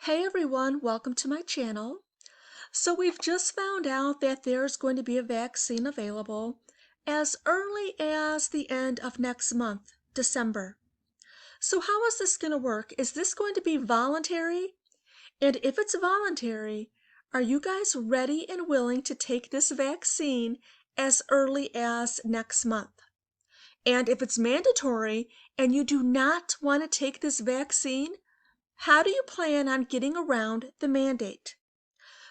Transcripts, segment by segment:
Hey everyone, welcome to my channel. So we've just found out that there's going to be a vaccine available as early as the end of next month, December. So how is this going to work? Is this going to be voluntary? And if it's voluntary, are you guys ready and willing to take this vaccine as early as next month? And if it's mandatory and you do not want to take this vaccine, how do you plan on getting around the mandate?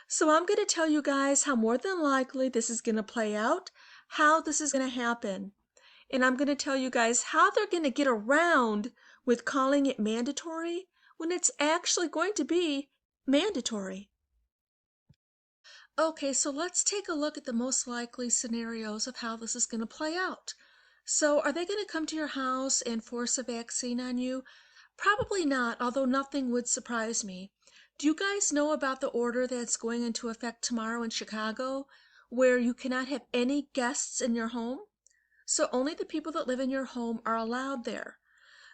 So I'm going to tell you guys how more than likely this is going to play out, how this is going to happen. And I'm going to tell you guys how they're going to get around with calling it mandatory when it's actually going to be mandatory. Okay, so let's take a look at the most likely scenarios of how this is going to play out. So are they going to come to your house and force a vaccine on you? Probably not, although nothing would surprise me. Do you guys know about the order that's going into effect tomorrow in Chicago, where you cannot have any guests in your home? So only the people that live in your home are allowed there.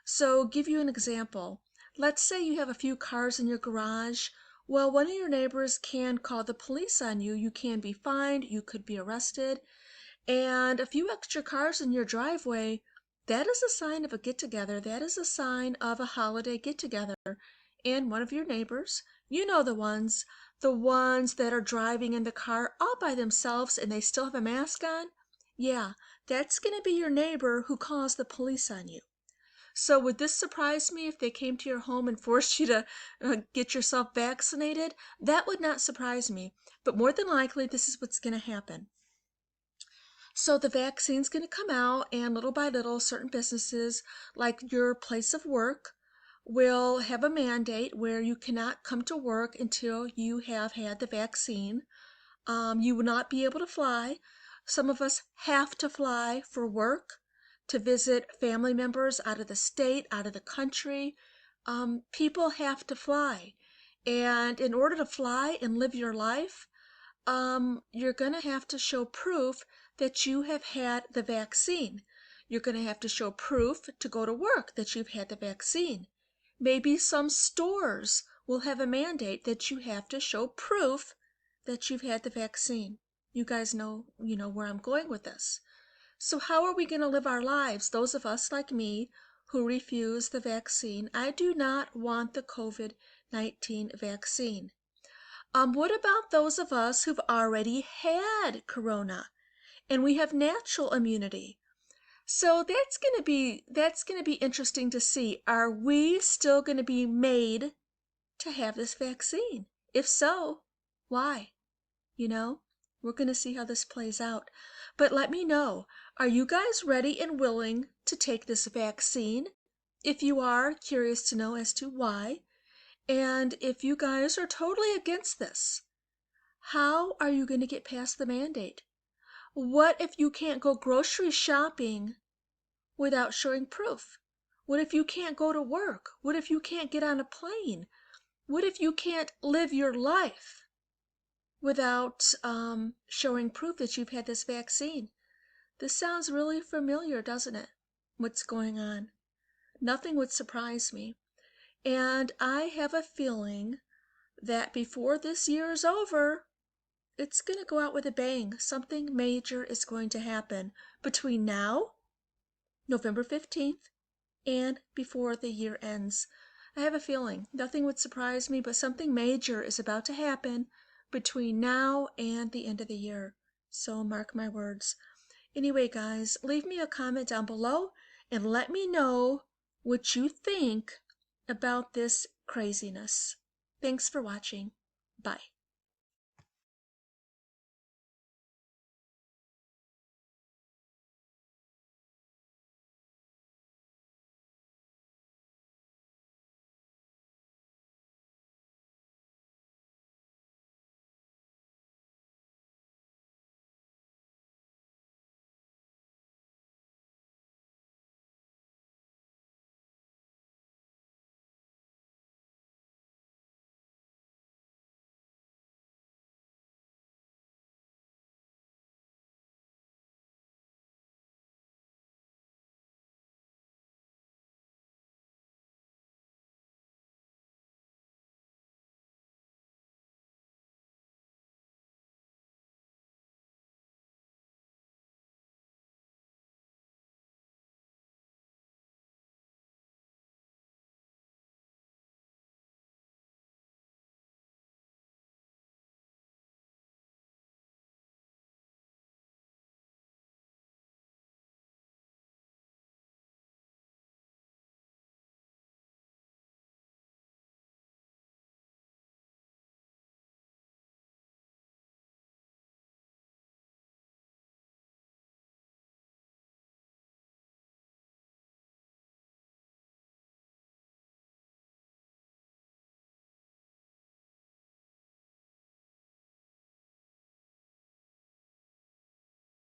So give you an example. Let's say you have a few cars in your garage. Well, one of your neighbors can call the police on you. You can be fined, you could be arrested. And a few extra cars in your driveway, that is a sign of a get-together. That is a sign of a holiday get-together. And one of your neighbors, you know the ones that are driving in the car all by themselves and they still have a mask on, yeah, that's going to be your neighbor who calls the police on you. So would this surprise me if they came to your home and forced you to get yourself vaccinated? That would not surprise me, but more than likely this is what's going to happen. So the vaccine's going to come out, and little by little, certain businesses, like your place of work, will have a mandate where you cannot come to work until you have had the vaccine. You will not be able to fly. Some of us have to fly for work, to visit family members out of the state, out of the country. People have to fly. And in order to fly and live your life, you're going to have to show proof that you have had the vaccine. You're going to have to show proof to go to work that you've had the vaccine. Maybe some stores will have a mandate that you have to show proof that you've had the vaccine. You guys know, where I'm going with this. So how are we going to live our lives? Those of us like me who refuse the vaccine. I do not want the COVID-19 vaccine. What about those of us who've already had corona and we have natural immunity? So that's going to be interesting to see. Are we still going to be made to have this vaccine? If so, why? We're going to see how this plays out. But let me know, are you guys ready and willing to take this vaccine? If you are, curious to know as to why. And if you guys are totally against this, how are you going to get past the mandate? What if you can't go grocery shopping without showing proof? What if you can't go to work? What if you can't get on a plane? What if you can't live your life without showing proof that you've had this vaccine? This sounds really familiar, doesn't it? What's going on? Nothing would surprise me. And I have a feeling that before this year is over, it's going to go out with a bang. Something major is going to happen between now, November 15th, and before the year ends. I have a feeling nothing would surprise me, but something major is about to happen between now and the end of the year. So mark my words. Anyway, guys, leave me a comment down below and let me know what you think about this craziness. Thanks for watching. Bye.